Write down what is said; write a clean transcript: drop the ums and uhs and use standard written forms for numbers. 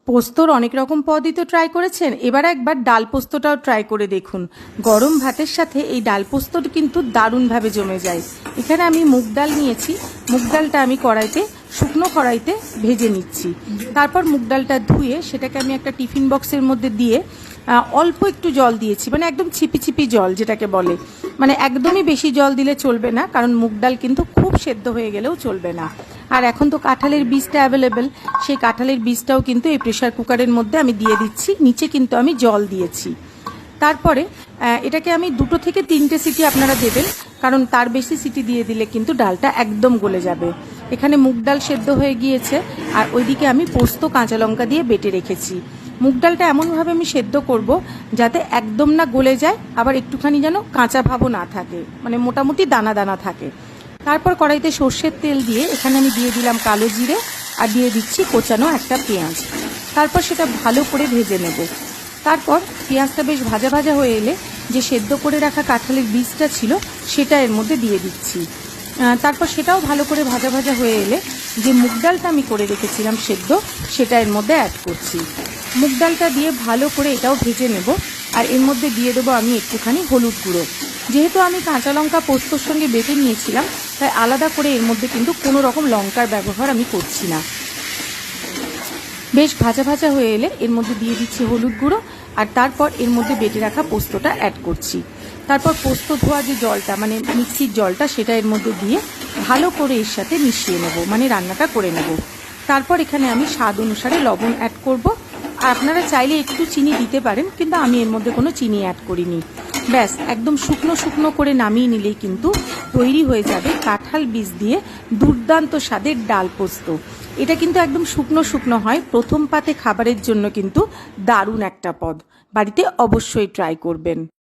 পোস্তর অনেক রকম পদই তো ট্রাই করেছেন, এবার একবার ডাল পোস্তটাও ট্রাই করে দেখুন। গরম ভাতের সাথে এই ডাল পোস্তর কিন্তু দারুণভাবে জমে যায়। এখানে আমি মুগ ডাল নিয়েছি, মুগ ডালটা আমি শুকনো কড়াইতে ভেজে নিচ্ছি। তারপর মুগ ডালটা ধুয়ে সেটাকে আমি একটা টিফিন বক্সের মধ্যে দিয়ে অল্প একটু জল দিয়েছি, মানে একদম ছিপি ছিপি জল যেটাকে বলে, মানে একদমই বেশি জল দিলে চলবে না, কারণ মুগ ডাল কিন্তু খুব সেদ্ধ হয়ে গেলেও চলবে না। আর এখন তো কাঁঠালের বীজটা অ্যাভেলেবেল, সেই কাঁঠালের বীজটাও কিন্তু এই প্রেশার কুকারের মধ্যে আমি দিয়ে দিচ্ছি। নিচে কিন্তু আমি জল দিয়েছি। তারপরে এটাকে আমি 2 থেকে 3টে সিটি আপনারা দেবেন, কারণ তার বেশি সিটি দিয়ে দিলে কিন্তু ডালটা একদম গলে যাবে। এখানে মুগ ডাল সেদ্ধ হয়ে গিয়েছে, আর ওইদিকে আমি পোস্ত কাঁচা লঙ্কা দিয়ে বেটে রেখেছি। মুগ ডালটা এমনভাবে আমি সেদ্ধ করব যাতে একদম না গলে যায়, আবার একটুখানি যেন কাঁচা ভাবও না থাকে, মানে মোটামুটি দানা দানা থাকে। তারপর কড়াইতে সর্ষের তেল দিয়ে এখানে আমি দিয়ে দিলাম কালো জিরে, আর দিয়ে দিচ্ছি কোচানো একটা পেঁয়াজ। তারপর সেটা ভালো করে ভেজে নেব। তারপর পেঁয়াজটা বেশ ভাজা ভাজা হয়ে এলে যে সেদ্ধ করে রাখা কাঁঠালের বীজটা ছিল সেটা এর মধ্যে দিয়ে দিচ্ছি। তারপর সেটাও ভালো করে ভাজা ভাজা হয়ে এলে যে মুগ ডালটা আমি করে রেখেছিলাম সেদ্ধ, সেটা এর মধ্যে অ্যাড করছি। মুগ ডালটা দিয়ে ভালো করে এটাও ভেজে নেব, আর এর মধ্যে দিয়ে দেবো আমি একটুখানি হলুদ গুঁড়ো। যেহেতু আমি কাঁচা লঙ্কা পোস্তর সঙ্গে বেটে নিয়েছিলাম, তাই আলাদা করে এর মধ্যে কিন্তু কোনো রকম লঙ্কার ব্যবহার আমি করছি না। বেশ ভাজা ভাজা হয়ে এলে এর মধ্যে দিয়ে দিচ্ছি হলুদ গুঁড়ো, আর তারপর এর মধ্যে বেটে রাখা পোস্তটা অ্যাড করছি। তারপর পোস্ত ধোয়া যে জলটা, মানে মিক্সির জলটা, সেটা এর মধ্যে দিয়ে ভালো করে এর সাথে মিশিয়ে নেব, মানে রান্নাটা করে নেব। তারপর এখানে আমি স্বাদ অনুসারে লবণ অ্যাড করব। আর আপনারা চাইলে একটু চিনি দিতে পারেন, কিন্তু আমি এর মধ্যে কোনো চিনি অ্যাড করিনি। ব্যাস একদম শুকনো শুকনো করে নামিয়ে নিলেই কিন্তু তৈরি হয়ে যাবে কাঁঠাল বীজ দিয়ে দুর্দান্ত স্বাদের ডাল পোস্ত। এটা কিন্তু একদম শুকনো শুকনো হয়, প্রথম পাতে খাবারের জন্য কিন্তু দারুণ একটা পদ। বাড়িতে অবশ্যই ট্রাই করবেন।